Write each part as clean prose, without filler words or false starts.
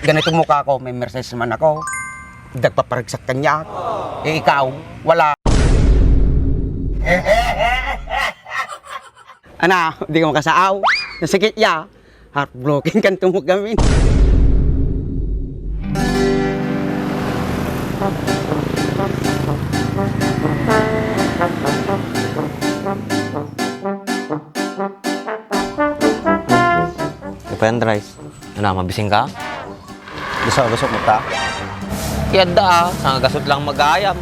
Ganito mukha ko, may Mercedes man ako. Nagpaparagsak kanya. Eh ikaw, wala. Ana, di ka makasaaw. Nasakit ya. Heartbroken kan tumog gamin. Pendrive. Ano, mabising ka? Gasok mo ta? Yada, sa gasot lang mag-ayam.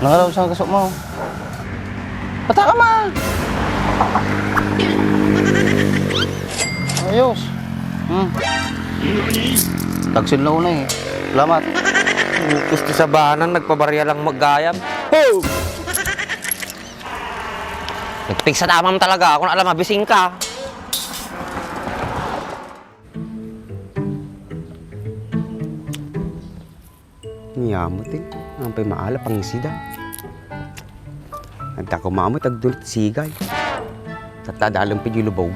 Nangalaw sa gasok mo. Bata ka ma! Ayos. Tagsin na una eh. Salamat. Gusto sa bahanan, nagpabarya lang mag-ayam. Oh! Nagpig sa tamam talaga, kung alam mabising ka. Niyamot eh. Ang maala pang sida. Nagta ko maamot agdunot sigay. Sa tadalang pigilubaw.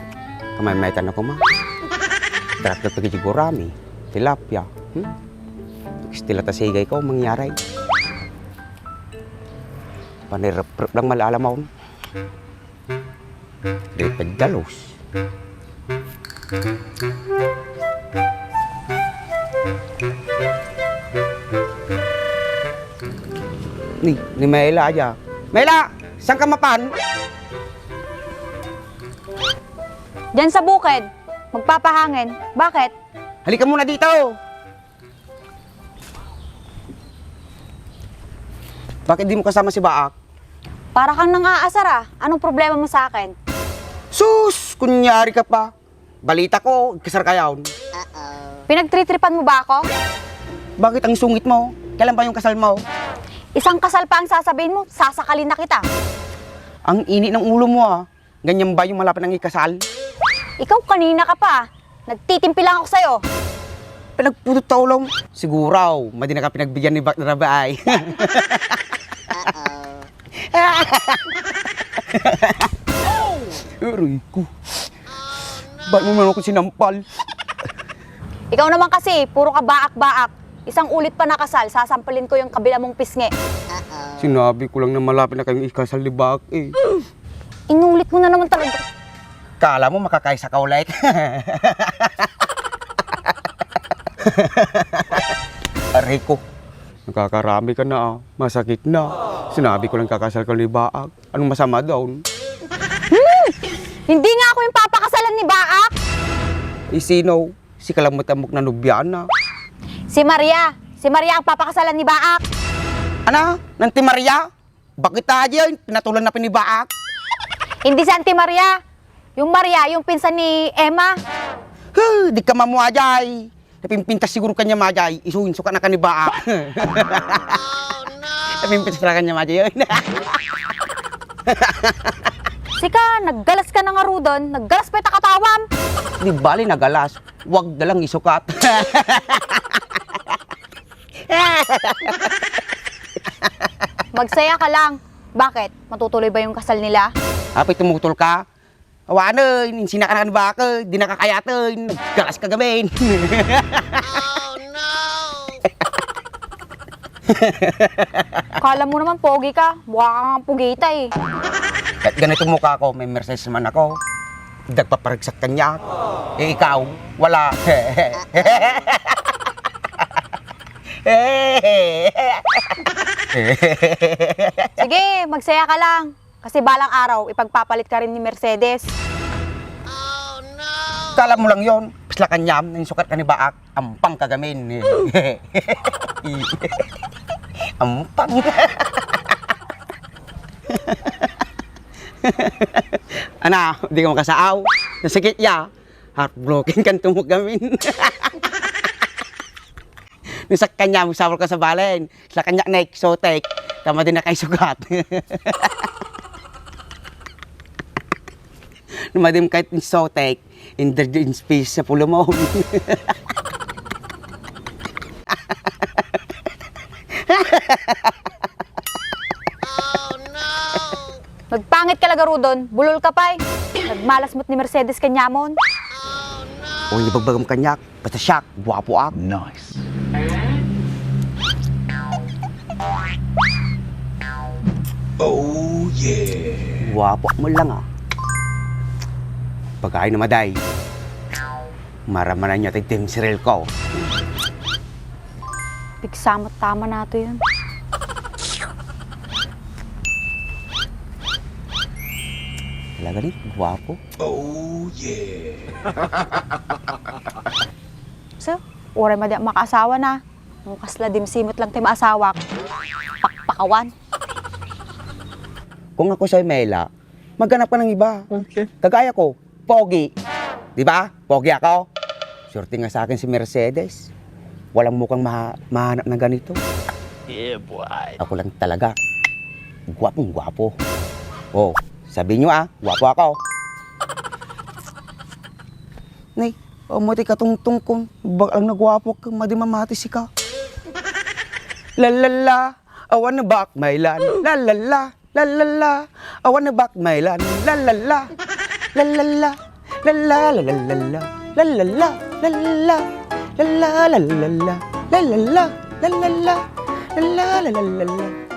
Kamay-may ka na ko ma. Darat na pagigurami. Tilapia. Istila ta sigay ko mangyaray. Panirap-rap lang malalaman. Ripad dalos. Ni Mela aja. Mela, saan ka mapan? Diyan sa bukid. Magpapahangin. Bakit? Halika muna dito. Bakit di mo kasama si Baak? Para kang nang-aasar ah. Anong problema mo sa akin? Sus, kunyari ka pa. Balita ko, kasar ka yawn. Pinagtritripan mo ba ako? Bakit ang sungit mo? Kailan ba yung kasal mo? Isang kasal pa ang sasabihin mo, sasakalin na kita. Ang init ng ulo mo ah. Ganyan ba yung malapit ng ikasal? Ikaw kanina ka pa. Nagtitimpi lang ako sa'yo. Pinagputot taulong. Siguraw, madi na ka pinagbigyan ni Bak na Rabay. Aray ko. Ba't mo meron ko sinampal? Ikaw naman kasi, puro ka baak-baak. Isang ulit pa nakasal, sasampalin ko yung kabila mong pisngi. Sinabi ko lang na malapit na kayong ikasal ni Bak eh. Inulit mo na naman talaga. Kala mo makakaisa ka ulit? Aray ko. Nakakarami ka na ah. Masakit na. Sinabi ko lang kakasal ka ni Baak. Anong masama doon? Hindi nga ako yung papakasalan ni Baak. Eh sino? Si kalamot-amok na nubyana. Si Maria. Si Maria ang papakasalan ni Baak. Ano? Nanti Maria? Bakit tayo yun? Pinatulan na ni Baak? Hindi si Auntie Maria. Yung Maria, yung pinsan ni Emma. Huh, di ka mamuajay. Napimpintas siguro kanya majay. Isuhin suka na ka ni Baak. Oh no! Napimpintas na kanya majay yun. Sika, naggalas ka na nga ro doon. Naggalas pa ita katawam. Di bali nagalas. Huwag na lang isukat. Magsaya ka lang. Bakit? Matutuloy ba yung kasal nila? Apay tumutol ka. Awanan, insina ka na kan Baak. Di nakakayatan. Naggalas ka gamin. Oh no! Kala mo naman pogi ka. Mukha kang pugita eh. At ganito mukha ko, may Mercedes man ako. Nagpaparagsak kanya. Eh ikaw, wala. Sige, magsaya ka lang. Kasi balang araw, ipagpapalit ka rin ni Mercedes. Kala mo lang yon, pisla kanyam, nang sukat ka ni Baak, ampang kagamin. Ampang. Ana, di ka makasaaw. Nasakit ya. Heartbroken kan tumog gamin. Sa kanya, magsawal ka sa balen. Sa kanya na exotic. Tama din na kayo sugat. Numadim kahit exotic. In the space sa pulo mo. Magpangit ka lagaro doon. Bulol ka pa eh. Nagmalas mo't ni Mercedes kanyamon. O hindi bagbagam kanyak. Basta siya, gwapo ako. Nice. Oh, yeah. Gwapo mo lang ah. Pagkain na maday. Maramanan niya tigtim siril ko. Pigsamot tama nato yun. Talaga rin, gwapo. Oh, yeah. So, oray madi makaasawa na. Nung kasla dimsimot lang tayo maasawa. Pakpakawan. Kung ako sa'yo, Mela, maghanap ka ng iba. Okay. Kagaya ko, pogi. Di ba? Pogi ako. Swerte nga sa akin si Mercedes. Walang mukhang mahanap na ganito. Yeah, boy. Ako lang talaga. Gwapong gwapo. Oh, sabi nyo gwapo ako. Nay, umuti ka tungtung kung bakal na gwapo ka, madimamati si ka. Lalala, I wanna back my land. Lalala, lalala, I wanna back my land. Lalala, lalala, lalala, lalala, lalala, lalala, lalala, lalala, lalala, lalala, lalala, lalala.